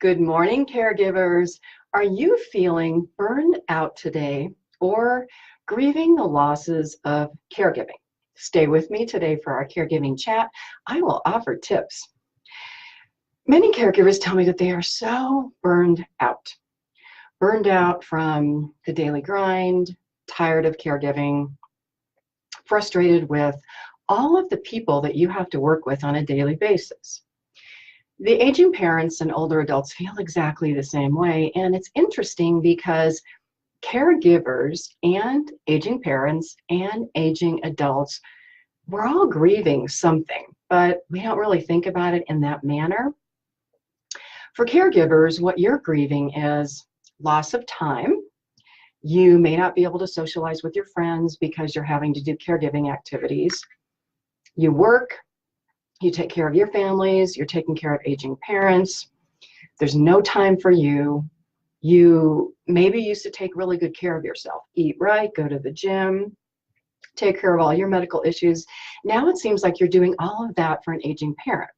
Good morning, caregivers. Are you feeling burned out today or grieving the losses of caregiving? Stay with me today for our caregiving chat. I will offer tips. Many caregivers tell me that they are so burned out from the daily grind, tired of caregiving, frustrated with all of the people that you have to work with on a daily basis. The aging parents and older adults feel exactly the same way, and it's interesting because caregivers and aging parents and aging adults, we're all grieving something, but we don't really think about it in that manner. For caregivers, what you're grieving is loss of time. You may not be able to socialize with your friends because you're having to do caregiving activities. You work, you take care of your families, you're taking care of aging parents. There's no time for you. You maybe used to take really good care of yourself, eat right, go to the gym, take care of all your medical issues. Now it seems like you're doing all of that for an aging parent.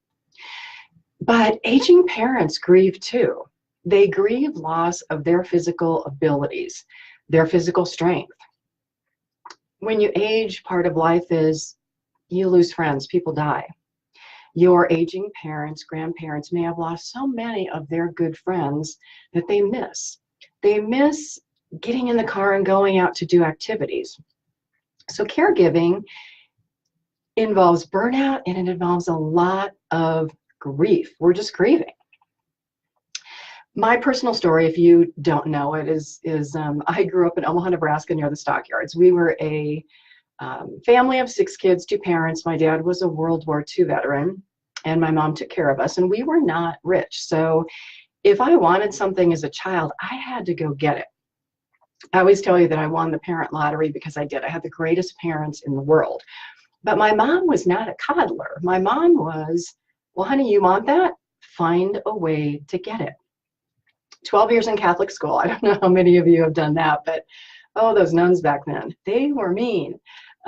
But aging parents grieve too. They grieve loss of their physical abilities, their physical strength. When you age, part of life is you lose friends, people die. Your aging parents, grandparents may have lost so many of their good friends that they miss. They miss getting in the car and going out to do activities. So caregiving involves burnout and it involves a lot of grief. We're just grieving. My personal story, if you don't know it, is I grew up in Omaha, Nebraska near the stockyards. We were a family of 6 kids, 2 parents. My dad was a World War II veteran, and my mom took care of us, and we were not rich. So if I wanted something as a child, I had to go get it. I always tell you that I won the parent lottery because I did. I had the greatest parents in the world. But my mom was not a coddler. My mom was, well, honey, you want that? Find a way to get it. 12 years in Catholic school. I don't know how many of you have done that, but oh, those nuns back then, they were mean.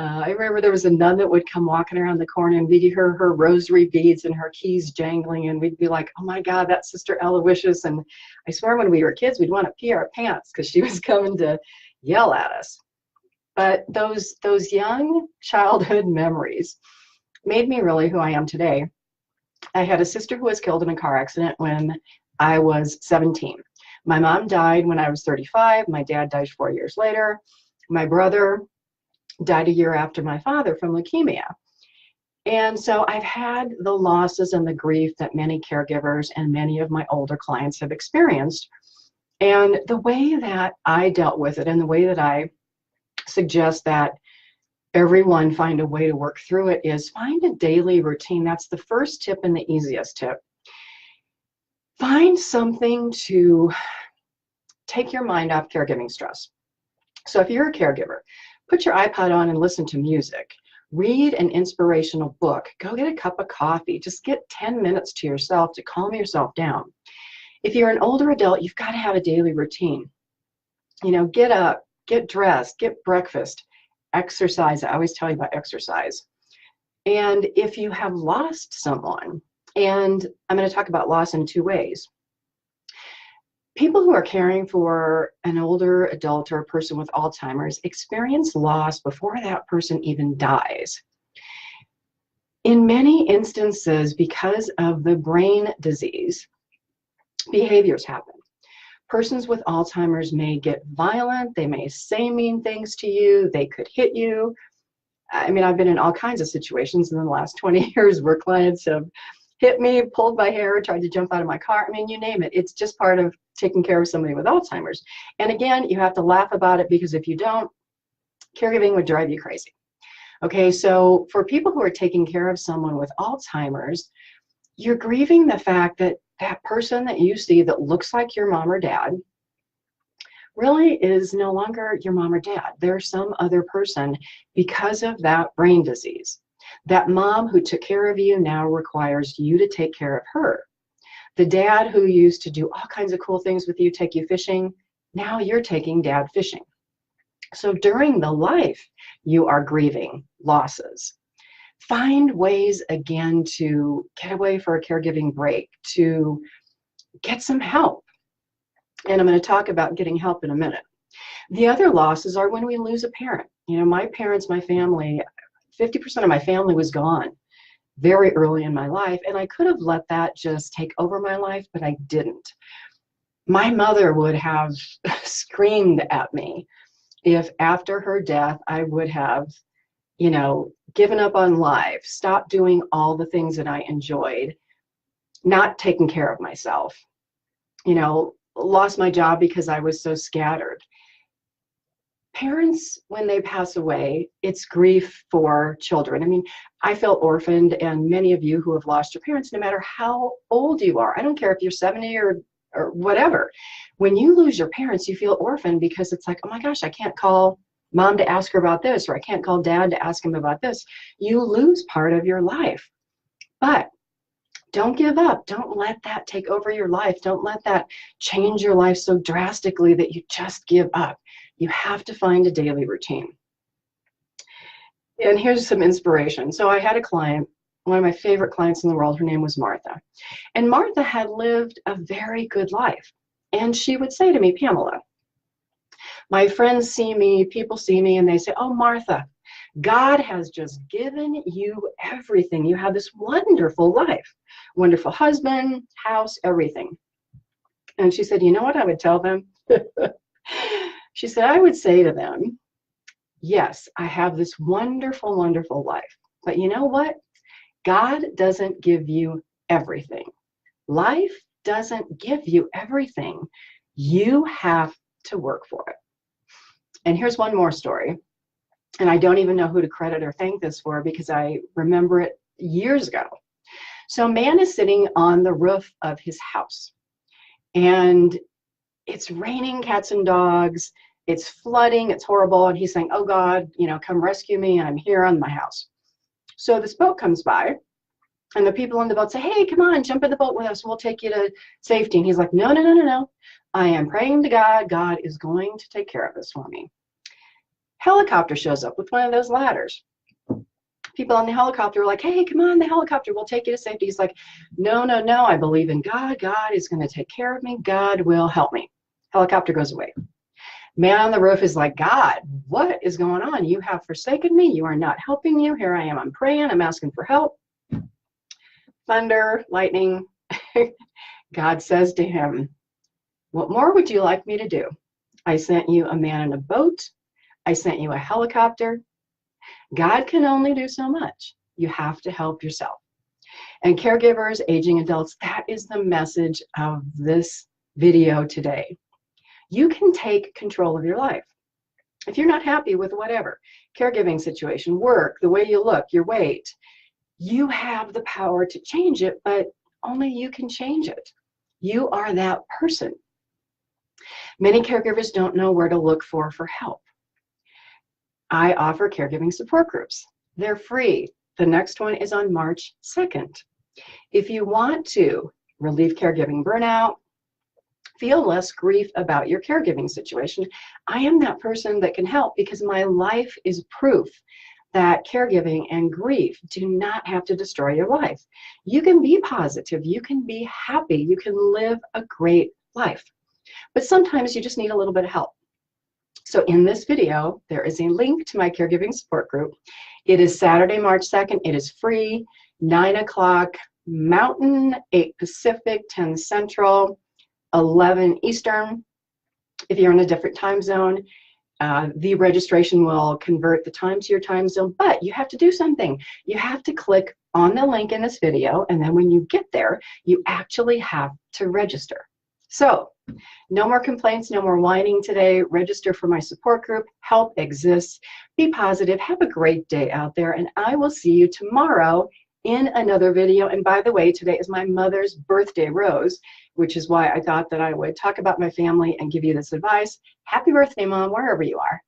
I remember there was a nun that would come walking around the corner and we'd hear her rosary beads and her keys jangling, and we'd be like, oh my God, that's Sister Aloysius. And I swear when we were kids, we'd want to pee our pants because she was coming to yell at us. But those young childhood memories made me really who I am today. I had a sister who was killed in a car accident when I was 17. My mom died when I was 35. My dad died 4 years later. My brother died a year after my father from leukemia. And so I've had the losses and the grief that many caregivers and many of my older clients have experienced. And the way that I dealt with it and the way that I suggest that everyone find a way to work through it is find a daily routine. That's the first tip and the easiest tip. Find something to take your mind off caregiving stress. So if you're a caregiver, put your iPod on and listen to music. Read an inspirational book. Go get a cup of coffee. Just get 10 minutes to yourself to calm yourself down. If you're an older adult, you've got to have a daily routine. You know, get up, get dressed, get breakfast, exercise. I always tell you about exercise. And if you have lost someone, and I'm going to talk about loss in 2 ways. People who are caring for an older adult or a person with Alzheimer's experience loss before that person even dies. In many instances, because of the brain disease, behaviors happen. Persons with Alzheimer's may get violent, they may say mean things to you, they could hit you. I mean, I've been in all kinds of situations in the last 20 years where clients have hit me, pulled my hair, tried to jump out of my car. I mean, you name it. It's just part of taking care of somebody with Alzheimer's. And again, you have to laugh about it because if you don't, caregiving would drive you crazy. Okay, so for people who are taking care of someone with Alzheimer's, you're grieving the fact that that person that you see that looks like your mom or dad really is no longer your mom or dad. They're some other person because of that brain disease. That mom who took care of you now requires you to take care of her. The dad who used to do all kinds of cool things with you, take you fishing, now you're taking dad fishing. So during the life, you are grieving losses. Find ways again to get away for a caregiving break, to get some help. And I'm going to talk about getting help in a minute. The other losses are when we lose a parent. You know, my parents, my family, 50% of my family was gone very early in my life, and I could have let that just take over my life, but I didn't. My mother would have screamed at me if after her death I would have, you know, given up on life, stopped doing all the things that I enjoyed, not taking care of myself, you know, lost my job because I was so scattered. Parents, when they pass away, it's grief for children. I mean, I felt orphaned, and many of you who have lost your parents, no matter how old you are, I don't care if you're 70 or whatever, when you lose your parents, you feel orphaned because it's like, oh my gosh, I can't call mom to ask her about this, or I can't call dad to ask him about this. You lose part of your life. But don't give up. Don't let that take over your life. Don't let that change your life so drastically that you just give up. You have to find a daily routine. And here's some inspiration. So I had a client, one of my favorite clients in the world. Her name was Martha. And Martha had lived a very good life. And she would say to me, Pamela, my friends see me, people see me, and they say, oh, Martha, God has just given you everything. You have this wonderful life, wonderful husband, house, everything. And she said, you know what I would tell them? She said, I would say to them, yes, I have this wonderful, wonderful life. But you know what? God doesn't give you everything. Life doesn't give you everything. You have to work for it. And here's one more story. And I don't even know who to credit or thank this for because I remember it years ago. So a man is sitting on the roof of his house. And it's raining cats and dogs. It's flooding. It's horrible. And he's saying, oh, God, you know, come rescue me. I'm here on my house. So this boat comes by. And the people on the boat say, hey, come on, jump in the boat with us. We'll take you to safety. And he's like, no, no, no, no, no. I am praying to God. God is going to take care of this for me. Helicopter shows up with one of those ladders. People on the helicopter are like, hey, come on, the helicopter, we'll take you to safety. He's like, no, no, no, I believe in God. God is going to take care of me. God will help me. Helicopter goes away. Man on the roof is like, God, what is going on? You have forsaken me. You are not helping you. Here I am. I'm praying. I'm asking for help. Thunder, lightning. God says to him, what more would you like me to do? I sent you a man in a boat. I sent you a helicopter. God can only do so much. You have to help yourself. And caregivers, aging adults, that is the message of this video today. You can take control of your life. If you're not happy with whatever, caregiving situation, work, the way you look, your weight, you have the power to change it, but only you can change it. You are that person. Many caregivers don't know where to look for help. I offer caregiving support groups. They're free. The next one is on March 2nd. If you want to relieve caregiving burnout, feel less grief about your caregiving situation, I am that person that can help because my life is proof that caregiving and grief do not have to destroy your life. You can be positive, you can be happy, you can live a great life. But sometimes you just need a little bit of help. So in this video, there is a link to my caregiving support group. It is Saturday, March 2nd. It is free, 9 o'clock Mountain, 8 Pacific, 10 Central, 11 Eastern. If you're in a different time zone, the registration will convert the time to your time zone, but you have to do something. You have to click on the link in this video, and then when you get there, you actually have to register. So, no more complaints, no more whining today. Register for my support group. Help exists. Be positive. Have a great day out there, and I will see you tomorrow in another video. And by the way, today is my mother's birthday rose, which is why I thought that I would talk about my family and give you this advice. Happy birthday, Mom, wherever you are.